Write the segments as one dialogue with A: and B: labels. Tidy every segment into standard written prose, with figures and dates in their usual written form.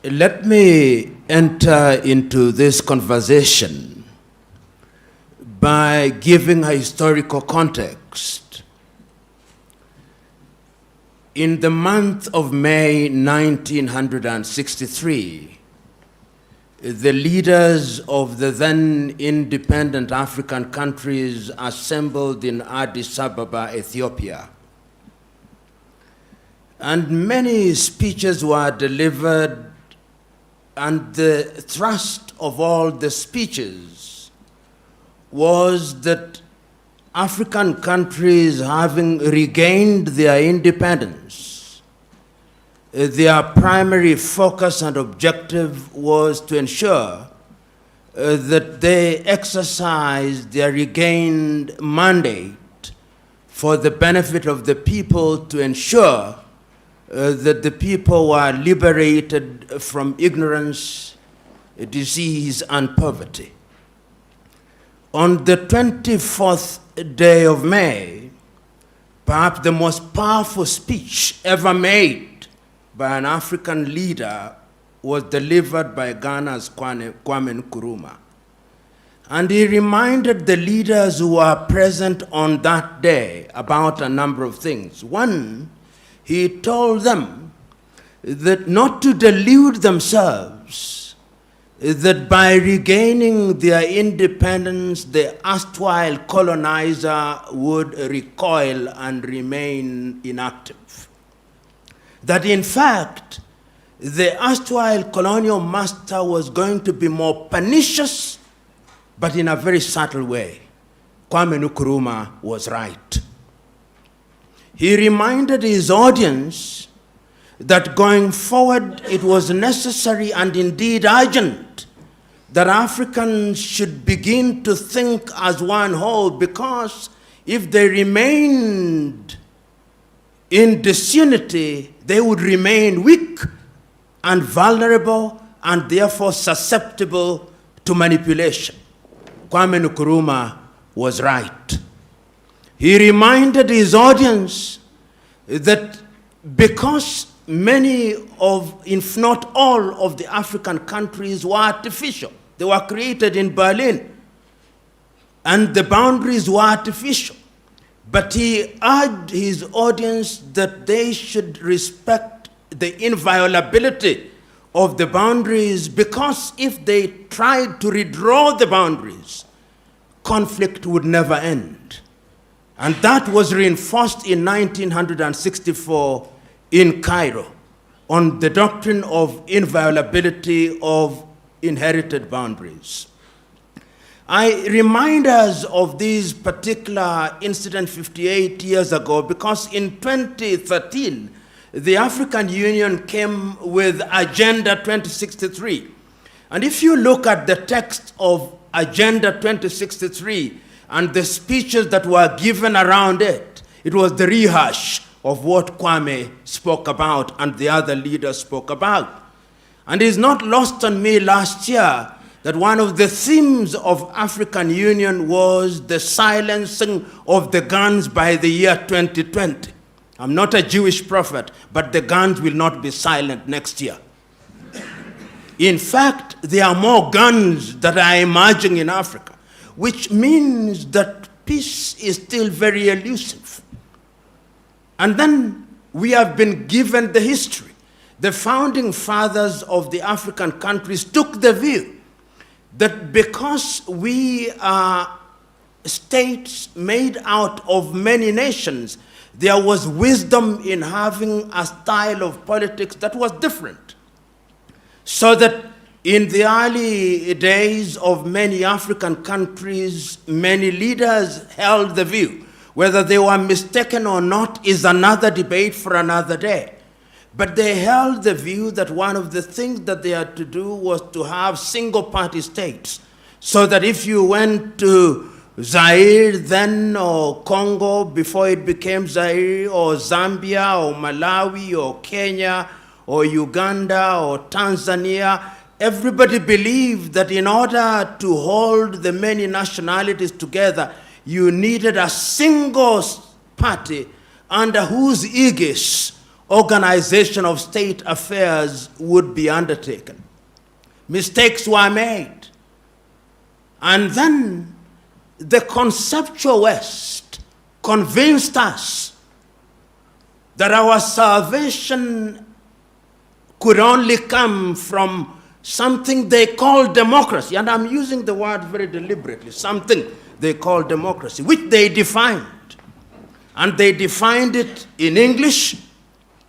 A: Let me enter into this conversation by giving a historical context. In the month of May 1963, the leaders of the then independent African countries assembled in Addis Ababa, Ethiopia. And many speeches were delivered, and the thrust of all the speeches was that African countries, having regained their independence, their primary focus and objective was to ensure that they exercised their regained mandate for the benefit of the people, to ensure that the people were liberated from ignorance, disease, and poverty. On the 24th day of May, perhaps the most powerful speech ever made by an African leader was delivered by Ghana's Kwame Nkrumah. And he reminded the leaders who were present on that day about a number of things. One, he told them that not to delude themselves, that by regaining their independence, the erstwhile colonizer would recoil and remain inactive. That in fact, the erstwhile colonial master was going to be more pernicious, but in a very subtle way. Kwame Nkrumah was right. He reminded his audience that going forward it was necessary and indeed urgent that Africans should begin to think as one whole, because if they remained in disunity, they would remain weak and vulnerable and therefore susceptible to manipulation. Kwame Nkrumah was right. He reminded his audience that because many of, if not all, of the African countries were artificial, they were created in Berlin, and the boundaries were artificial. But he urged his audience that they should respect the inviolability of the boundaries, because if they tried to redraw the boundaries, conflict would never end. And that was reinforced in 1964 in Cairo on the doctrine of inviolability of inherited boundaries. I remind us of this particular incident 58 years ago because in 2013, the African Union came with Agenda 2063. And if you look at the text of Agenda 2063, and the speeches that were given around it, it was the rehash of what Kwame spoke about and the other leaders spoke about. And it's not lost on me last year that one of the themes of African Union was the silencing of the guns by the year 2020. I'm not a Jewish prophet, but the guns will not be silent next year. In fact, there are more guns that are emerging in Africa, which means that peace is still very elusive. And then we have been given the history. The founding fathers of the African countries took the view that because we are states made out of many nations, there was wisdom in having a style of politics that was different. So that in the early days of many African countries, many leaders held the view. Whether they were mistaken or not is another debate for another day. But they held the view that one of the things that they had to do was to have single-party states, so that if you went to Zaire then, or Congo before it became Zaire, or Zambia, or Malawi, or Kenya, or Uganda, or Tanzania, everybody believed that in order to hold the many nationalities together, you needed a single party under whose aegis organization of state affairs would be undertaken. Mistakes were made. And then the conceptual West convinced us that our salvation could only come from something they call democracy. And I'm using the word very deliberately, something they call democracy, which they defined. And they defined it in English,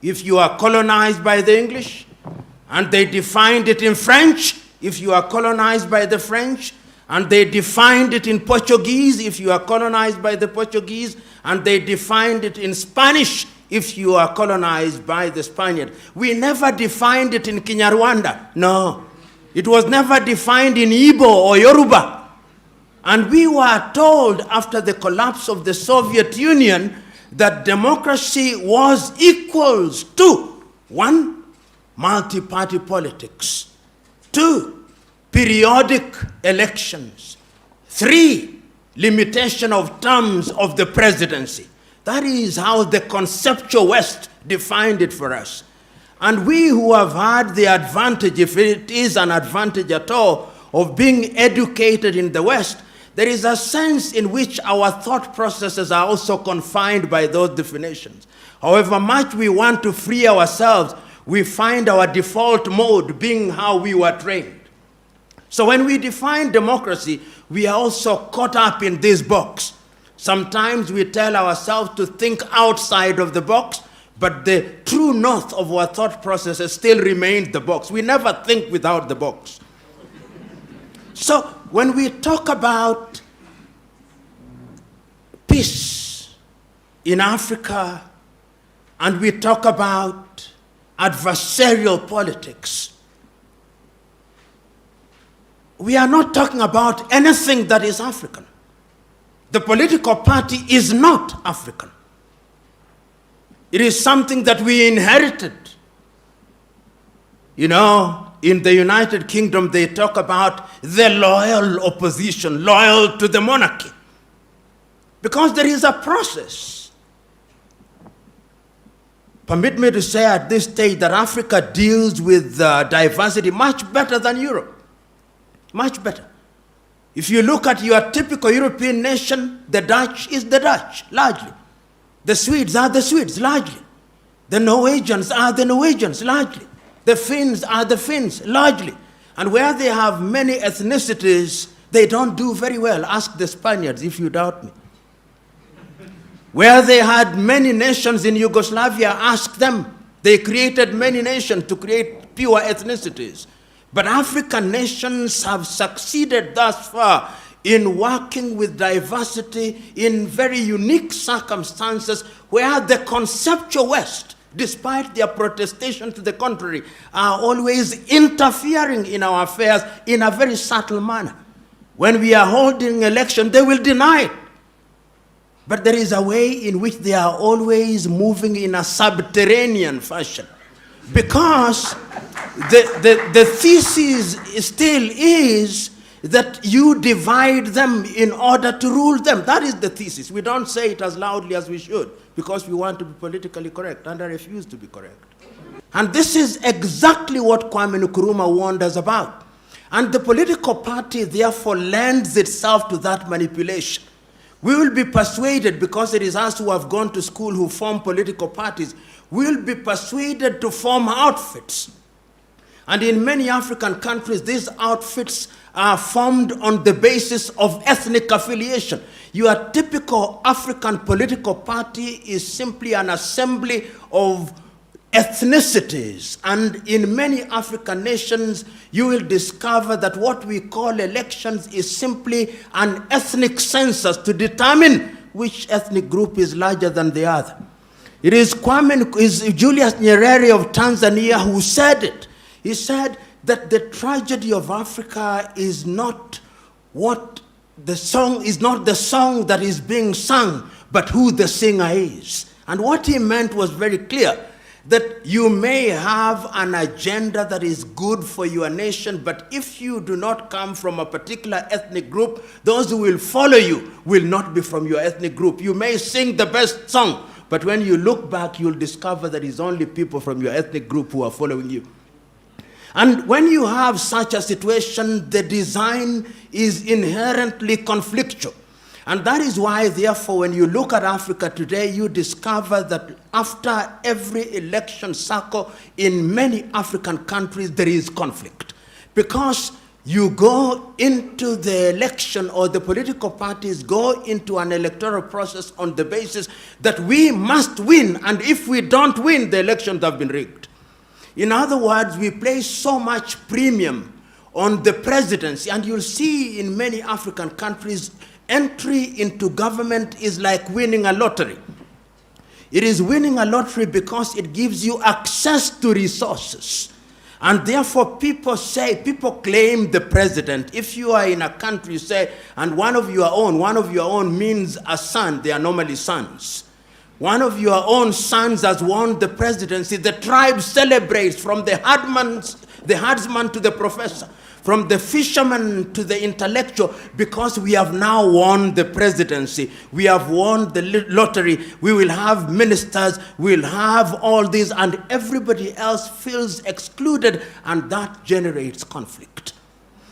A: if you are colonized by the English. And they defined it in French, if you are colonized by the French. And they defined it in Portuguese, if you are colonized by the Portuguese. And they defined it in Spanish, if you are colonized by the Spaniard. We never defined it in Kinyarwanda. No. It was never defined in Igbo or Yoruba. And we were told after the collapse of the Soviet Union that democracy was equals to 1, multi-party politics, 2, periodic elections, 3, limitation of terms of the presidency. That is how the conceptual West defined it for us. And we who have had the advantage, if it is an advantage at all, of being educated in the West, there is a sense in which our thought processes are also confined by those definitions. However much we want to free ourselves, we find our default mode being how we were trained. So when we define democracy, we are also caught up in this box. Sometimes we tell ourselves to think outside of the box, but the true north of our thought processes still remains the box. We never think without the box. So when we talk about peace in Africa, and we talk about adversarial politics, we are not talking about anything that is African. The political party is not African. It is something that we inherited. You know, in the United Kingdom, they talk about the loyal opposition, loyal to the monarchy. Because there is a process. Permit me to say at this stage that Africa deals with diversity much better than Europe. Much better. If you look at your typical European nation, the Dutch is the Dutch, largely. The Swedes are the Swedes, largely. The Norwegians are the Norwegians, largely. The Finns are the Finns, largely. And where they have many ethnicities, they don't do very well. Ask the Spaniards if you doubt me. Where they had many nations in Yugoslavia, ask them. They created many nations to create pure ethnicities. But African nations have succeeded thus far in working with diversity in very unique circumstances where the conceptual West, despite their protestation to the contrary, are always interfering in our affairs in a very subtle manner. When we are holding election, they will deny it. But there is a way in which they are always moving in a subterranean fashion. Because the thesis still is that you divide them in order to rule them. That is the thesis. We don't say it as loudly as we should because we want to be politically correct, and I refuse to be correct. And this is exactly what Kwame Nkrumah warned us about. And the political party therefore lends itself to that manipulation. We will be persuaded, because it is us who have gone to school who form political parties, we will be persuaded to form outfits. And in many African countries, these outfits are formed on the basis of ethnic affiliation. Your typical African political party is simply an assembly of ethnicities. And in many African nations, you will discover that what we call elections is simply an ethnic census to determine which ethnic group is larger than the other. It is Julius Nyerere of Tanzania who said it. He said that the tragedy of Africa is not what the song is, not the song that is being sung, but who the singer is. And what he meant was very clear, that you may have an agenda that is good for your nation, but if you do not come from a particular ethnic group, those who will follow you will not be from your ethnic group. You may sing the best song, But when you look back, you'll discover that it's only people from your ethnic group who are following you. And when you have such a situation, the design is inherently conflictual. And that is why, therefore, when you look at Africa today, you discover that after every election cycle in many African countries, there is conflict. Because you go into the election, or the political parties go into an electoral process on the basis that we must win, and if we don't win, the elections have been rigged. In other words, we place so much premium on the presidency, and you'll see in many African countries, entry into government is like winning a lottery. It is winning a lottery because it gives you access to resources. And therefore people claim the president. If you are in a country, you say, and one of your own means a son, they are normally sons. One of your own sons has won the presidency. The tribe celebrates, from the herdsman to the professor, from the fisherman to the intellectual, because we have now won the presidency. We have won the lottery. We will have ministers. We'll have all this, and everybody else feels excluded, and that generates conflict.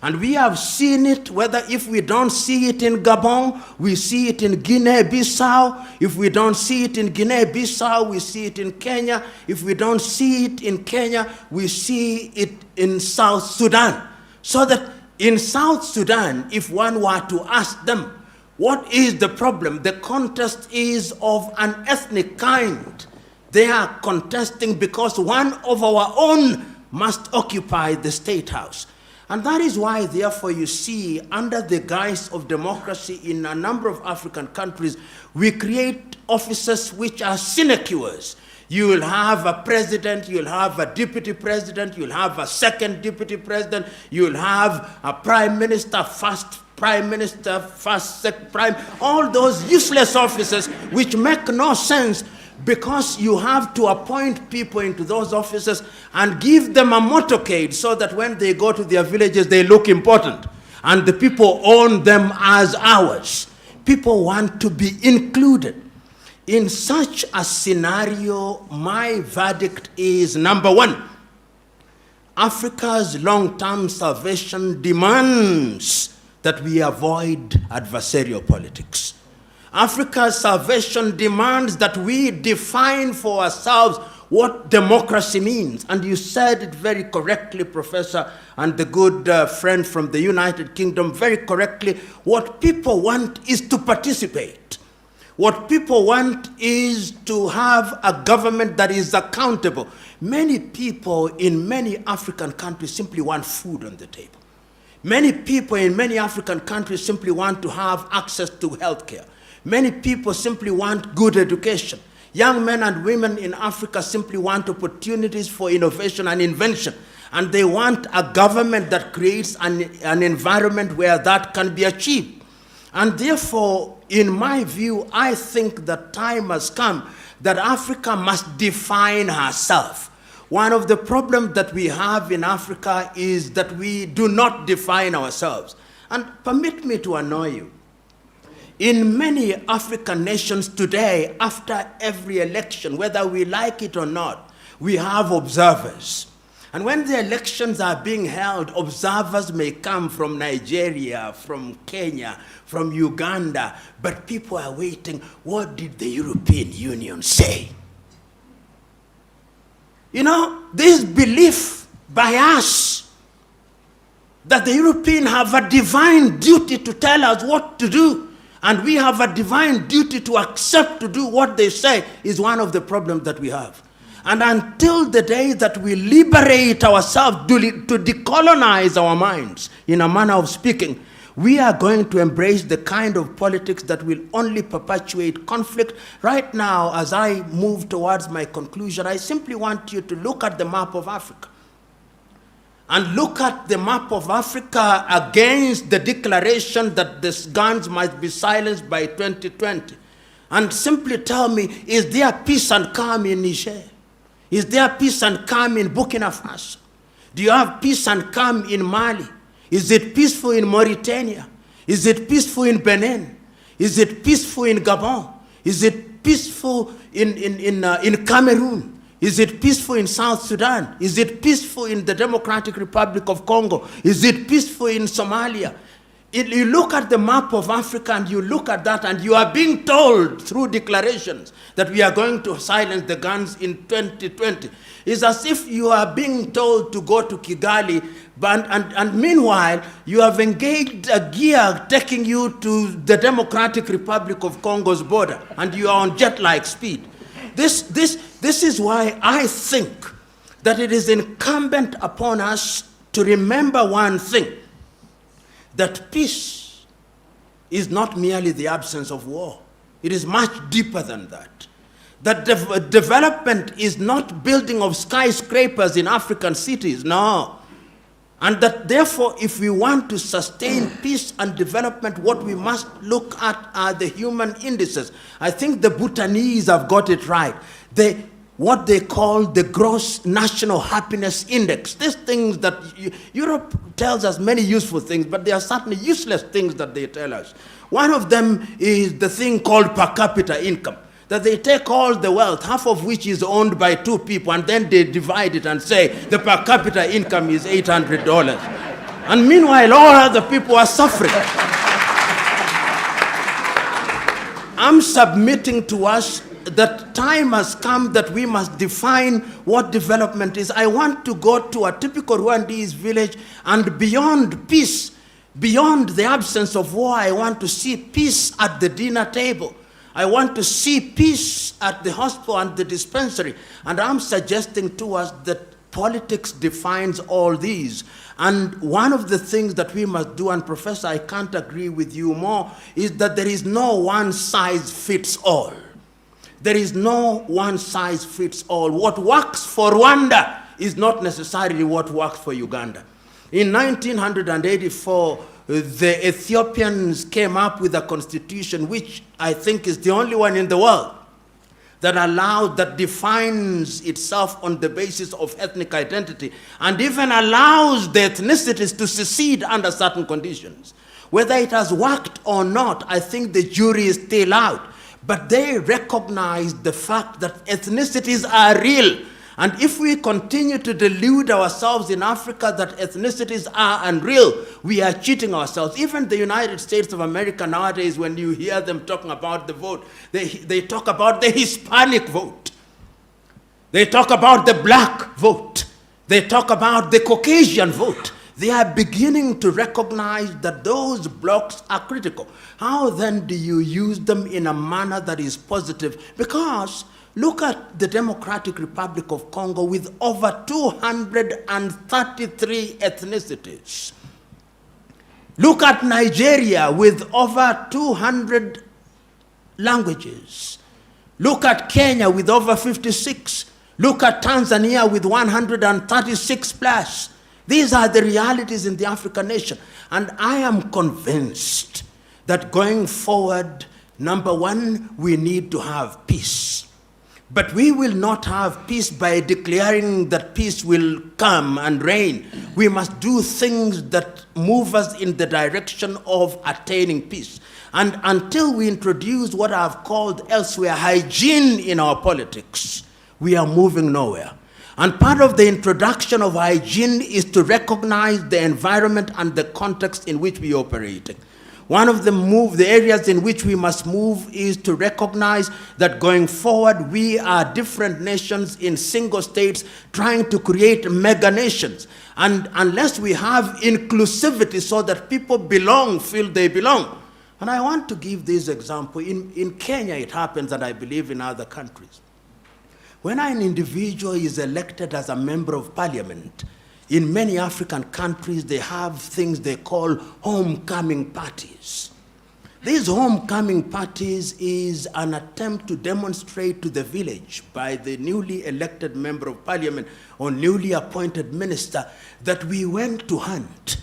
A: And we have seen it, whether if we don't see it in Gabon, we see it in Guinea-Bissau. If we don't see it in Guinea-Bissau, we see it in Kenya. If we don't see it in Kenya, we see it in South Sudan. So that in South Sudan, if one were to ask them, what is the problem? The contest is of an ethnic kind. They are contesting because one of our own must occupy the state house. And that is why, therefore, you see, under the guise of democracy in a number of African countries, we create offices which are sinecures. You will have a president, you'll have a deputy president, you'll have a second deputy president, you'll have a prime minister, first prime minister, first second prime, all those useless offices which make no sense, because you have to appoint people into those offices and give them a motorcade so that when they go to their villages, they look important. And the people own them as ours. People want to be included. In such a scenario, my verdict is, number one, Africa's long-term salvation demands that we avoid adversarial politics. Africa's salvation demands that we define for ourselves what democracy means. And you said it very correctly, Professor, and the good friend from the United Kingdom, very correctly. What people want is to participate. What people want is to have a government that is accountable. Many people in many African countries simply want food on the table. Many people in many African countries simply want to have access to health care. Many people simply want good education. Young men and women in Africa simply want opportunities for innovation and invention. And they want a government that creates an environment where that can be achieved. And therefore, in my view, I think the time has come that Africa must define herself. One of the problems that we have in Africa is that we do not define ourselves. And permit me to annoy you. In many African nations today, after every election, whether we like it or not, we have observers. And when the elections are being held, observers may come from Nigeria, from Kenya, from Uganda, but people are waiting. What did the European Union say? You know, this belief by us that the Europeans have a divine duty to tell us what to do, and we have a divine duty to accept to do what they say, is one of the problems that we have. And until the day that we liberate ourselves to decolonize our minds, in a manner of speaking, we are going to embrace the kind of politics that will only perpetuate conflict. Right now, as I move towards my conclusion, I simply want you to look at the map of Africa. And look at the map of Africa against the declaration that the guns must be silenced by 2020. And simply tell me, is there peace and calm in Niger? Is there peace and calm in Burkina Faso? Do you have peace and calm in Mali? Is it peaceful in Mauritania? Is it peaceful in Benin? Is it peaceful in Gabon? Is it peaceful in Cameroon? Is it peaceful in South Sudan? Is it peaceful in the Democratic Republic of Congo? Is it peaceful in Somalia? You look at the map of Africa and you look at that and you are being told through declarations that we are going to silence the guns in 2020. It's as if you are being told to go to Kigali, and meanwhile you have engaged a gear taking you to the Democratic Republic of Congo's border and you are on jet-like speed. This is why I think that it is incumbent upon us to remember one thing, that peace is not merely the absence of war. It is much deeper than that. That development is not building of skyscrapers in African cities, no. And that therefore, if we want to sustain peace and development, what we must look at are the human indices. I think the Bhutanese have got it right. What they call the gross national happiness index. These things that Europe tells us many useful things, but there are certainly useless things that they tell us. One of them is the thing called per capita income, that they take all the wealth, half of which is owned by 2 people, and then they divide it and say the per capita income is $800. And meanwhile, all other people are suffering. I'm submitting to us that time has come that we must define what development is. I want to go to a typical Rwandese village, and beyond peace, beyond the absence of war, I want to see peace at the dinner table. I want to see peace at the hospital and the dispensary. And I'm suggesting to us that politics defines all these. And one of the things that we must do, and Professor, I can't agree with you more, is that there is no one size fits all. There is no one size fits all. What works for Rwanda is not necessarily what works for Uganda. In 1984, the Ethiopians came up with a constitution which I think is the only one in the world that defines itself on the basis of ethnic identity, and even allows the ethnicities to secede under certain conditions. Whether it has worked or not, I think the jury is still out. But they recognize the fact that ethnicities are real. And if we continue to delude ourselves in Africa that ethnicities are unreal, we are cheating ourselves. Even the United States of America nowadays, when you hear them talking about the vote, they talk about the Hispanic vote. They talk about the black vote. They talk about the Caucasian vote. They are beginning to recognize that those blocks are critical. How then do you use them in a manner that is positive? Because look at the Democratic Republic of Congo with over 233 ethnicities. Look at Nigeria with over 200 languages. Look at Kenya with over 56. Look at Tanzania with 136 plus. These are the realities in the African nation. And I am convinced that going forward, number one, we need to have peace. But we will not have peace by declaring that peace will come and reign. We must do things that move us in the direction of attaining peace. And until we introduce what I've called elsewhere hygiene in our politics, we are moving nowhere. And part of the introduction of hygiene is to recognize the environment and the context in which we operate. One of the areas in which we must move is to recognize that going forward, we are different nations in single states trying to create mega nations. And unless we have inclusivity so that people feel they belong. And I want to give this example. In Kenya, it happens, and I believe in other countries. When an individual is elected as a member of parliament, in many African countries, they have things they call homecoming parties. These homecoming parties is an attempt to demonstrate to the village by the newly elected member of parliament or newly appointed minister that we went to hunt.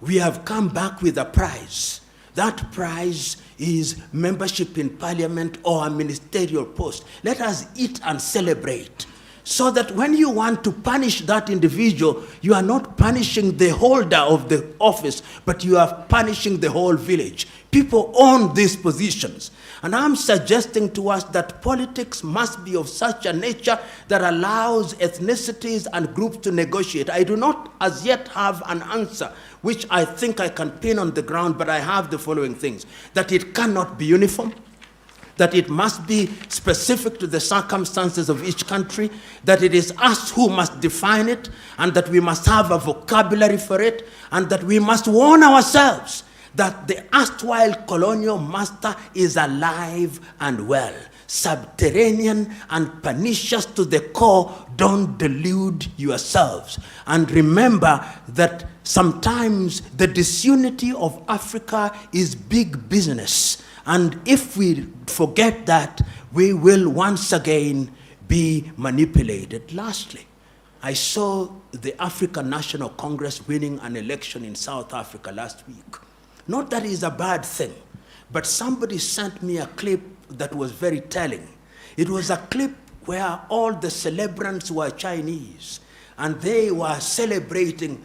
A: We have come back with a prize. That prize is membership in parliament or a ministerial post. Let us eat and celebrate. So that when you want to punish that individual, you are not punishing the holder of the office, but you are punishing the whole village. People own these positions. And I'm suggesting to us that politics must be of such a nature that allows ethnicities and groups to negotiate. I do not as yet have an answer, which I think I can pin on the ground, but I have the following things: that it cannot be uniform, that it must be specific to the circumstances of each country, that it is us who must define it, and that we must have a vocabulary for it, and that we must warn ourselves that the erstwhile colonial master is alive and well, subterranean and pernicious to the core. Don't delude yourselves. And remember that sometimes the disunity of Africa is big business. And if we forget that, we will once again be manipulated. Lastly, I saw the African National Congress winning an election in South Africa last week. Not that it's a bad thing, but somebody sent me a clip that was very telling. It was a clip where all the celebrants were Chinese, and they were celebrating,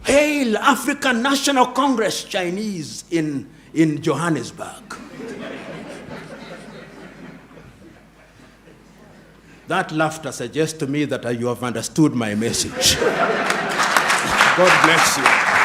A: "Hail African National Congress," Chinese in Johannesburg. That laughter suggests to me that you have understood my message. God bless you.